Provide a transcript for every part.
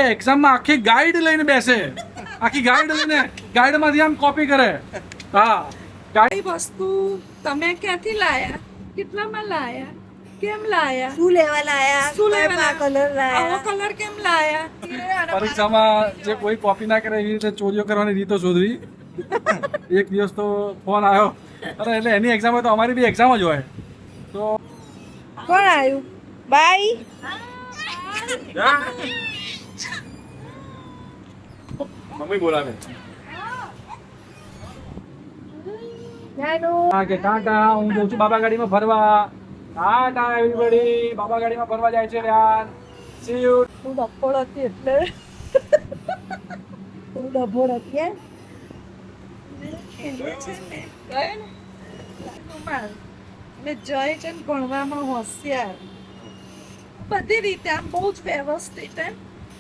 એક્ઝામમાં આખી ગાઈડ લઈને બેસે, આખી ગાઈડ લઈને ગાઈડમાંથી આમ કોપી કરે. હા, કઈ વસ્તુ તમે ક્યાંથી લાયા, કેટલામાં લાયા, કેમ લાયા, શું લેવા લાયા, શું લેવા કયા કલર આવો લાયા, કલર કેમ લાયા? પરીક્ષામાં જે કોઈ કોપી ના કરે એવી રીતે ચોરીઓ કરવાની રીતો શોધવી. એક દિવસ તો ફોન આવ્યો, અરે એટલે એની એક્ઝામ હોય તો અમારી બી એક્ઝામ જ હોય. તો કોણ આવ્યું? બાઈ મમ્મી બોલાવે. નાનું હા કે ટાટા, હું જઉં છું બાબા ગાડીમાં ફરવા. ટાટા એવરીબડી, બાબા ગાડીમાં ફરવા જાય છે યાર. C you. હું ડફોળ હતી એટલે હું ડફોળ હતી એમ. ને જય છે ને ભણવામાં હોશિયાર, બધી રીતે આમ બહુ જ વ્યવસ્થિત એમ.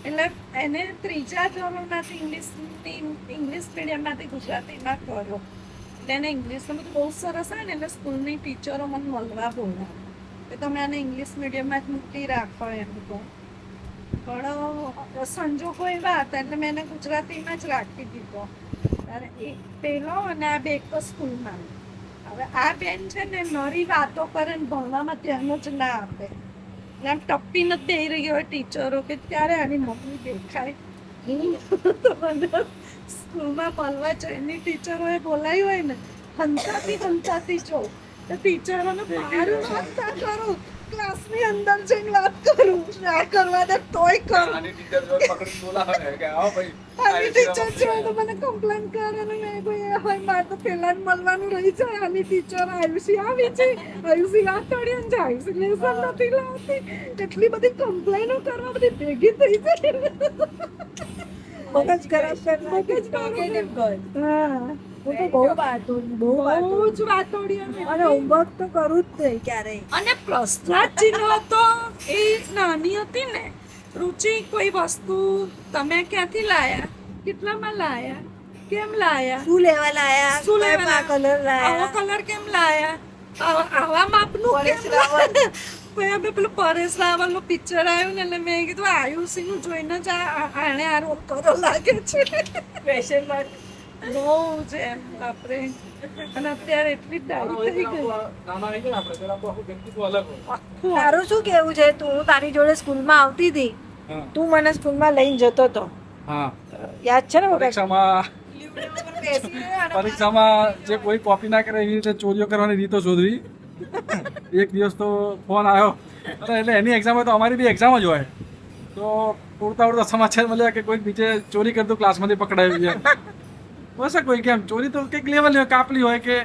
એટલે એને ત્રીજા ધોરણમાંથી ઇંગ્લિશ મીડિયમમાંથી ગુજરાતીમાં કર્યો. એટલે એને ઇંગ્લિશનું બધું બહુ સરસ આવે ને, એટલે સ્કૂલની ટીચરો મને મળવા બોલાવે કે તમે આને ઇંગ્લિશ મીડિયમમાં જ મૂકી રાખો એમ તો. પણ સંજોગો એવા હતા એટલે મેં એને ગુજરાતીમાં જ રાખી દીધો. અને એ પેલો અને આ બે એક તો સ્કૂલમાં. હવે આ બેન છે ને નરી વાતો કરે ને ભણવામાં ધ્યાન જ ના આપે. આમ ટપ્પી નથી દઈ રહી હોય ટીચરો કે ત્યારે આની મમ્મી દેખાય. તો મને સ્કૂલમાં મળવા જઈને ટીચરોએ બોલાવી હોય ને, હંતાતી જો તો ટીચરોને મારું હંતા કરું, ક્લાસની અંદર જઈને વાત કરું, ના કરવા દે તોય કરું. આની ટીચર જોડે પકડીને બોલાવે કે આવો ભાઈ. આની ટીચર જોડે તો મને કમ્પ્લેન કરે ને મેં કોઈ હોય મારે તો પેલા જ મળવાનું રહી જાય. આની ટીચર આયુષી આવી છે, આયુષી વાત કરીએ ને આયુષી લેસન નથી લાવતી, એટલી બધી કમ્પ્લેનો કરવા બધી ભેગી થઈ જાય. મગજ ખરાબ કરવા મગજ ખરાબ. હા, હું તો બહુ વાતો બહુ જ વાતોડી અને હોમવર્ક તો કરું જ નહીં ક્યારેય. અને પ્રશ્નાર્થ ચિહ્ન તો એ નાની હતી ને, રુચિ કોઈ વસ્તુ તમે ક્યાંથી લાયા, કેટલામાં લાયા, કેમ લાયા, શું લેવા લાયા, શું કયા લેવા કલર આવો લાયા, કલર કેમ લાયા, આવા માપનું પરેશ કેમ લાયા? પછી અમે પેલું પરેશ રાવલનું પિક્ચર આવ્યું ને, એટલે મેં કીધું આયુષીનું જોઈને જ આણે આ રોલ કરો લાગે છે. Question mark. બહુ જ એમ બાપરે. અને અત્યારે એટલી ડાળી થઈ ગઈ. નાના નહીં ને આપણે, પેલા તો આખું વ્યક્તિત્વ અલગ હોય. તારું શું કેવું છે? તું તારી જોડે સ્કૂલમાં આવતી હતી, હા. તું મને સ્કૂલમાં લઈને જતો હતો, હા, યાદ છે ને? પરીક્ષામાં જે કોઈ કોપી ના કરે એવી રીતે ચોરીઓ કરવાની રીતો શોધવી. એક દિવસ તો ફોન આવ્યો, અરે એટલે એની એક્ઝામ હોય તો અમારી બી એક્ઝામ જ હોય. તો ઉડતા સમાચાર મળ્યા કે કોઈ બીજે ચોરી કરતું ક્લાસમાંથી પકડાયું છે. બસ કોઈ કેમ ચોરી તો કંઈક લેવલ હોય, કાપલી હોય કે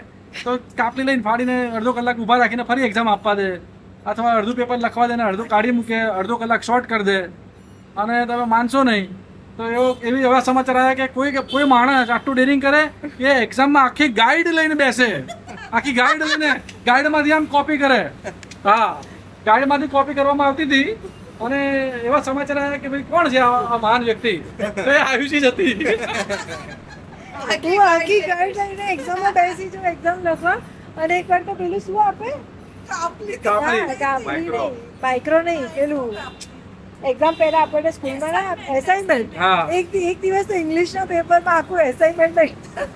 તો કાપલી લઈને ફાડીને અડધો કલાક ઊભા રાખીને ફરી એક્ઝામ આપવા દે, અથવા અડધું પેપર લખવા દે ને અડધું કાઢી મૂકે, અડધો કલાક શોર્ટ કરી દે. અને તમે માનશો નહીં તો એવા સમાચાર આવ્યા કે કોઈ માણસ આટલું ડેરિંગ કરે કે એક્ઝામમાં આખી ગાઈડ લઈને બેસે, આખી ગાઈડ લઈને ગાઈડમાંથી આમ કોપી કરે. હા, ગાઈડમાંથી કોપી કરવામાં આવતી હતી. અને એવા સમાચાર આવ્યા કે ભાઈ કોણ છે આ મહાન વ્યક્તિ? તો એ આયુષી જ હતી. તું આખી ગાઈડ લઈને એક્ઝામમાં બેસી જો એક્ઝામ લખવા, અને એકવાર તો પેલું શું આપે, માઇક્રો નહીં, પેલું એક્ઝામ પહેલા આપણને સ્કૂલમાં ના એસાઇનમેન્ટ. હા. એક દિવસ તો ઇંગ્લિશના પેપરમાં આખું એસાઇનમેન્ટ નહીં.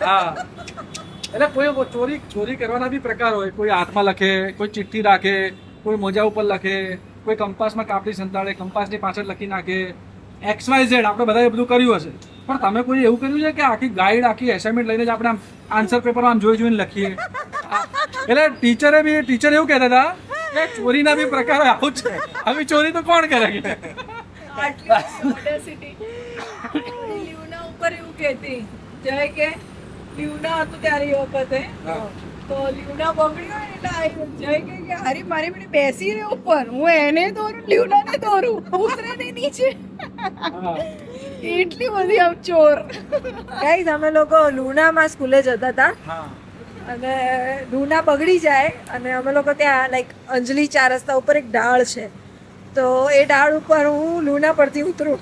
હા, એટલે કોઈ ચોરી કરવાના બી પ્રકાર હોય. કોઈ હાથમાં લખે, કોઈ ચિઠ્ઠી રાખે, કોઈ મોજા ઉપર લખે, કોઈ કંપાસમાં કાપડી સંતાડે, કંપાસની પાછળ લખી નાખે. XYZ આપણે બધાએ બધું કર્યું હશે, પણ તમે કોઈ એવું કર્યું છે કે આખી ગાઈડ, આખી એસાઇનમેન્ટ લઈને જ આપણે આમ આન્સર પેપરમાં આમ જોઈને લખીએ? એટલે ટીચર એવું કહેતા હતા કે ચોરીના બી પ્રકાર આવું છે. આવી ચોરી તો કોણ કરે? લીવના ઉપર એવું કહેતી જય કે લીવના હતું ત્યારે એ વખતે, તો લીવના બગડ્યો ને એટલે જય કે હારી મારી બેટી બેસી રહે ઉપર, હું એને દોરું, લીવનાને દોરું, ઉતરે નહીં નીચે. એટલી બધી આમ ચોર. ગાઈસ, અમે લોકો લુણામાં સ્કૂલે જતા હતા, અને લુણા બગડી જાય અને અમે લોકો ત્યાં લાઈક અંજલિ 4 રસ્તા ઉપર એક ઢાળ છે, તો એ ઢાળ ઉપર હું લુણા પરથી ઉતરું,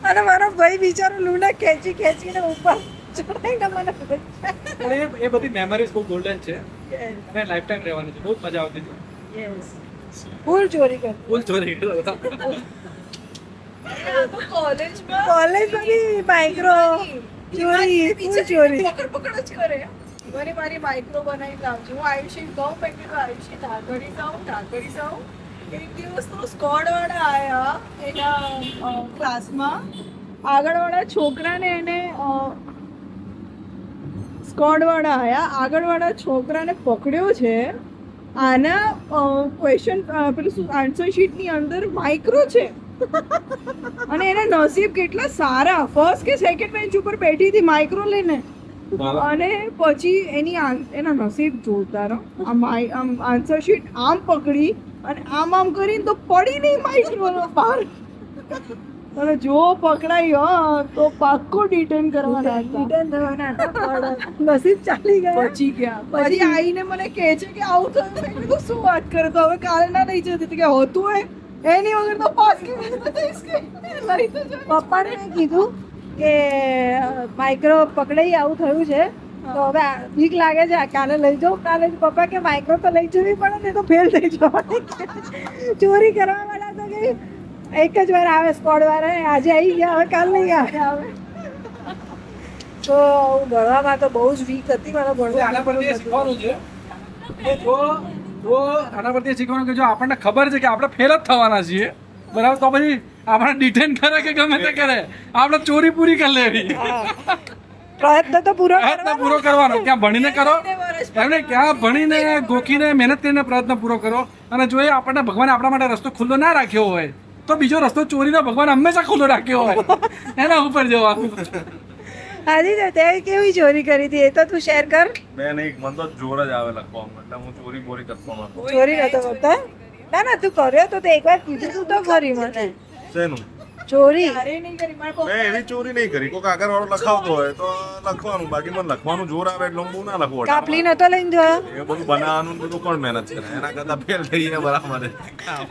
અને મારો ભાઈ બિચારો લુણા ખેંચીને ઉપર ચડાઈને મને પણ એ બધી મેમરીઝ બહુ ગોલ્ડન છે અને લાઈફ ટાઈમ રહેવાની છે. બહુ મજા આવતી હતી. ફૂલ ચોરી કરી. ફૂલ ચોરી કરતા હતા. કોલેજમાં કોલેજમાં બી માઇક્રો ચોરી શું ચોરી પકડ જ કરે મને મારી માઇક્રો બનાવી લાવજો હું આયુષી કહું મેં કીધું આયુષી ઢાકડી જાઉં એક દિવસ તો સ્કોડવાળા આવ્યા એના ક્લાસમાં આગળવાળા છોકરાને એને સ્કોડવાળા આવ્યા આગળવાળા છોકરાને પકડ્યો છે આના ક્વેશ્ચન પેલું શું આન્સર શીટની અંદર માઇક્રો છે અને એના નસીબ કેટલા સારા ફર્સ્ટ કે સેકન્ડ બેન્ચ ઉપર બેઠી હતી માઇક્રો લઈને અને પછી એના નસીબ જોતા રહો આમ આન્સર શીટ આમ પકડી અને આમ કરીને તો પડી નહીં માઇક્રોનો બહાર અને જો પકડાઈ તો પાક્કો ડિટેન કરવાના હતા રિટર્ન થવાના હતા પણ નસીબ ચાલી ગયા પછી ગયા પછી આવીને મને કહે છે કે આવું થયું મેં કીધું શું વાત કરે તો હવે કાલે ના લઈ જતી કે હોતું હોય એની વગર તો પાસ કેવી રીતે થઈશ કે લઈ તો જાય પપ્પાને મેં કીધું કે માઇક્રો પકડાઈ આવું થયું છે તો હવે બીક લાગે છે કાલે લઈ જાઉં કાલે પપ્પા કે માઇક્રો તો લઈ જવી પડે ને તો ફેલ થઈ જવાની ચોરી કરવા વાળા તો કે એક જ વાર આવે સ્કોડ વાળા આજે આવી ગયા હવે કાલ નહીં આવે તો હું ભણવામાં તો બહુ જ વીક હતી મને આના પરથી એ શીખવાનું છે કે જો આના પરથી એ શીખવાનું કે જો આપણને ખબર છે કે આપણે ફેલ જ થવાના છીએ બરાબર તો પછી આપણે ડિટેન કરે કે ગમે તે કરે આપણે ચોરી પૂરી કરી લેવી પ્રયત્ન તો પૂરો પ્રયત્ન પૂરો કરવાનો ક્યાં ભણીને કરો એમને ક્યાં ભણીને ગોખીને મહેનત કરીને પ્રયત્ન પૂરો કરો અને જો એ આપણને ભગવાને આપણા માટે રસ્તો ખુલ્લો ના રાખ્યો હોય તો બીજો રસ્તો ચોરીનો ભગવાન હંમેશા ખુલ્લો રાખ્યો હોય એના ઉપર જવાનું હાજી તો તે કેવી ચોરી કરી હતી એ તો તું શેર કર મેં નહીં મને તો જોર જ આવે લખવામાં એટલે હું ચોરી બોરી કરતો નતો ચોરી નતો કરતો ના તું કર્યો તો તે એકવાર કીધું તું તો ખરી મને શેનું ચોરી અરે નહીં કરી મારા મેં એવી ચોરી નહીં કરી કોઈ કાગળ વાળો લખાવતો હોય તો લખવાનું બાકી મને લખવાનું જોર આવે એટલે હું બહુ ના લખું કાપલી નતો લઈને જોયો એ બધું બનાવવાનું ને બધું કોણ મહેનત કરે એના કરતા ફેલ થઈએ બરાબર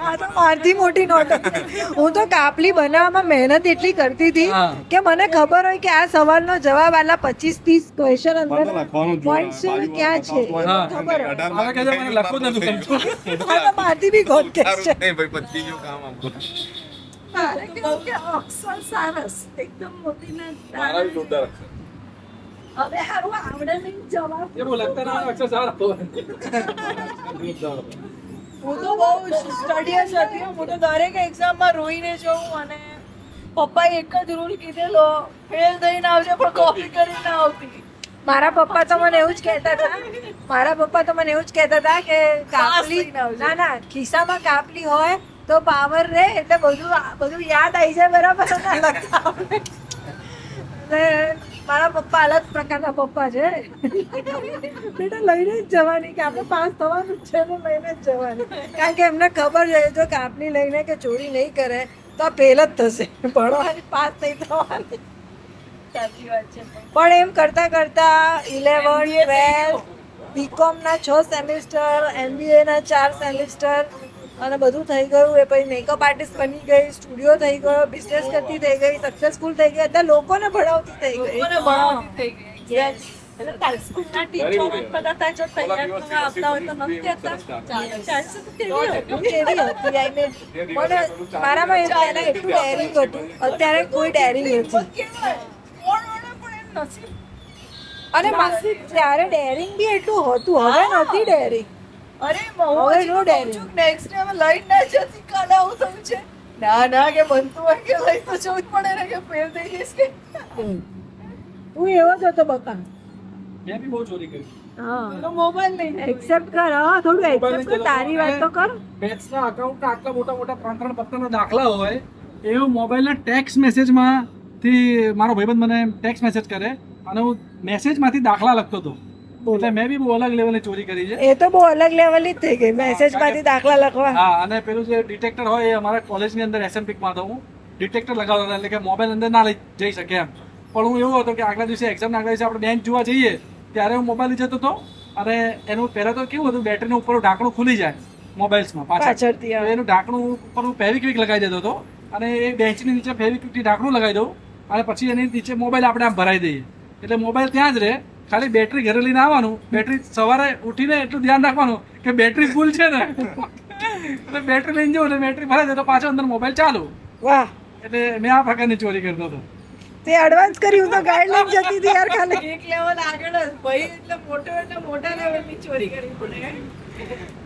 આ તો મારથી મોટી નોટ હતી. હું તો કાપલી બનાવવામાં મહેનત એટલી કરતી હતી હા. કે મને ખબર હોય કે આ સવાલનો જવાબ આલા 25-30 ક્વેશ્ચન અંદર લખવાનું જોર પોઈન્ટ છે ને ક્યાં છે એ હા. ખબર હોય. હવે કે મને લખવું જ નથી ગમતું આ તો મારથી બી ગોત કે છે નહીં ભાઈ પછી ગયું કામ આમ મારે કેવું કે અક્ષર સારસ એકદમ મોતીના મારા બી જોરદાર અક્ષર. હવે હારું આવડે નહીં જવાબ એ બહુ લખતા ના આવે, અક્ષર સારા હોય. હું તો બહુ સ્ટડીયસ હતી હું તો દરેક એક્ઝામમાં રોઈને જઉં અને પપ્પાએ એક જ રૂલ કીધેલો ફેલ થઈને આવજે પણ કોપી કરીને આવતી મારા પપ્પા તો મને એવું જ કહેતા હતા કે કાપલી થઈને આવજે. ના ખિસ્સામાં કાપલી હોય તો પાવર રહે એટલે બધું યાદ આવી જાય બરાબર અને લખતા આવડે. એટલે મારા પપ્પા અલગ પ્રકારના પપ્પા છે બેટા લઈને જ જવાની કે આપણે પાસ થવાનું જ છે ને લઈને જ જવાની કારણ કે એમને ખબર છે જો કાપલી લઈને કે ચોરી નહીં કરે તો આ ફેલ જ થશે ભણવાની પાસ નહીં થવાની સાચી વાત છે પણ એમ કરતા 11 12 બીકોમના 6 સેમિસ્ટર MBAના 4 સેમિસ્ટર અને બધું થઈ ગયું એ પછી મેકઅપ આર્ટિસ્ટ બની ગઈ સ્ટુડિયો થઈ ગયો બિઝનેસ કરતી થઈ ગઈ સક્સેસફુલ થઈ ગઈ અત્યારે લોકોને ભણાવતી થઈ ગઈ લોકોને ભણાવતી થઈ ગઈ યસ એટલે તારી સ્કૂલના ટીચરો બધા તાર જો તૈયાર થવા આવતા હોય તો નથી કહેતા ચાલશે તો કેવી હતી? હું કેવી હતી I mean, મને મારામાં એમ પહેલા એટલું ડેરિંગ હતું અત્યારે કોઈ ડેરિંગ નથી કેવાય કોણ વડે પણ એમ નસીબ અને ત્યારે ડેરિંગ બી એટલું હતું હવે નથી ડેરિંગ અરે હવે no daring. નેક્સ્ટ ટાઈમ લઈ ના જતી કાલે આવું થયું છે ના કે બનતું હોય કે લઈ તો જવું જ પડે ને કે ફેલ થઈ જઈશ કે હું એવો જ હતો બકા મેં બી બહુ ચોરી કરી. એનો મોબાઈલ નહીં એક્સેપ્ટ કર હા થોડું એક્સેપ્ટ કર તારી વાત તો કર પેટ્સના અકાઉન્ટના આટલા મોટા 3-3 પત્તાના દાખલા હોય એવું મોબાઈલના ટેક્સ્ટ મેસેજમાંથી મારો ભાઈબંધ મને ટેક્સ્ટ મેસેજ કરે અને હું મેસેજમાંથી દાખલા લખતો હતો એટલે મેં બી બહુ અલગ લેવલે ચોરી કરી છે. એ તો બહુ અલગ લેવલની જ થઈ ગઈ મેસેજમાંથી દાખલા લખવા હા અને પેલું જે ડિટેક્ટર હોય એ અમારા કોલેજની અંદર એસએમપીમાં હતો હું ડિટેક્ટર લગાવતો હતો એટલે કે મોબાઈલ અંદર ના લઈ જઈ શકે એમ પણ હું એવું હતો કે આગલા દિવસે એક્ઝામના આગલા દિવસે આપણે બેન્ચ જોવા જઈએ ત્યારે હું મોબાઈલ લઈ જતો હતો અને એનું પહેલાં તો કેવું હતું બેટરીનું ઉપર ઢાંકણું ખુલી જાય મોબાઈલ્સમાં પાછળથી, હા. તો એનું ઢાંકણું ઉપર હું ફેવિક્વિક લગાવી દેતો હતો અને એ બેન્ચની નીચે ફેવિક્વિકથી ઢાંકણું લગાવી દઉં અને પછી એની નીચે મોબાઈલ આપણે આમ ભરાઈ દઈએ એટલે મોબાઈલ ત્યાં જ રહે ખાલી બેટરી ઘરે લઈને આવવાનું બેટરી સવારે ઉઠીને એટલું ધ્યાન રાખવાનું કે બેટરી ફૂલ છે ને એટલે બેટરી લઈને જવું એટલે બેટરી ભરાઈ દે તો પાછો અંદર મોબાઈલ ચાલુ વાહ એટલે મેં આ પ્રકારની ચોરી કરતો હતો. તે એડવાન્સ કર્યું તો ગાઈડલાઈન જતી હતી યાર ખાલી. એક લેવલ આગળ જ ભાઈ એટલે મોટા લેવલની ચોરી કરવી પડે.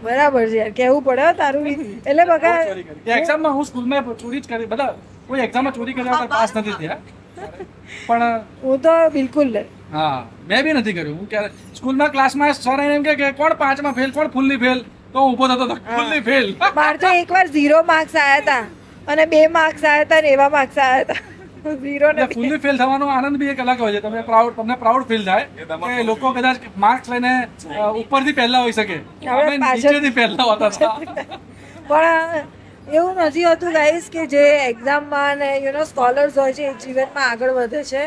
બરાબર છે યાર, કહેવું પડે હો તારું બી. એટલે બકા ચોરી કરી. કે એક્ઝામમાં હું સ્કૂલમાં ચોરી જ કરી, બધા કોઈ એક્ઝામમાં ચોરી કર્યા વગર પાસ નથી થયા. પણ હું તો બિલકુલ નહીં. હા, મેં બી નથી કર્યું. હું ક્યારે સ્કૂલમાં ક્લાસમાં સર એમ કે કોણ 5માં ફેલ, કોણ ફૂલ્લી ફેલ, તો હું ઊભો થતો હતો ફૂલ્લી ફેલ. મારે તો એકવાર 0 માર્ક્સ આવ્યા હતા અને 2 માર્ક્સ આવ્યા હતા ને એવા માર્ક્સ આવ્યા હતા. 0 ને એટલે ફૂલ્લી ફેલ થવાનો આનંદ બી એક અલગ હોય છે. તમને પ્રાઉડ ફીલ થાય કે લોકો કદાચ માર્ક્સ લઈને ઉપરથી પહેલા હોઈ શકે, અમે નીચેથી પહેલા હોતા હતા. પણ એવું નથી હોતું ગાઈસ કે જે એક્ઝામમાં ને સ્કોલર્સ હોય છે એ જીવનમાં આગળ વધે છે.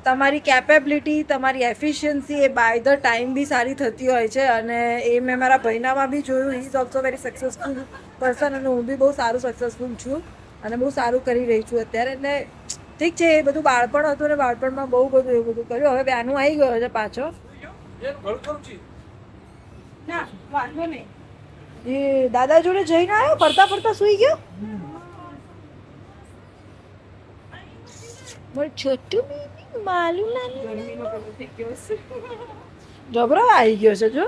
તમારી કેપેબિલિટી, તમારી એફિશિયન્સી એ બાય ધ ટાઈમ બી સારી થતી હોય છે અને એ મેં મારા ભાઈનામાં બી જોયું. He is also very successful person અને હું બી બહુ સારું સક્સેસફુલ છું અને બહુ સારું કરી રહી છું અત્યારે. એટલે ઠીક છે, એ બધું બાળપણ હતું ને બાળપણમાં બહુ બધું એવું બધું કર્યું. હવે બેનું આવી ગયો છે પાછો. ના વાંધો નહીં. એ દાદા જોડે જઈને આવ્યો, પડતા પડતા સૂઈ ગયો. બોલ છોટું બેબી, માલું નાનું ગરમીનો પેલો થઈ ગયો છે. જબરો આવી ગયો છે જો.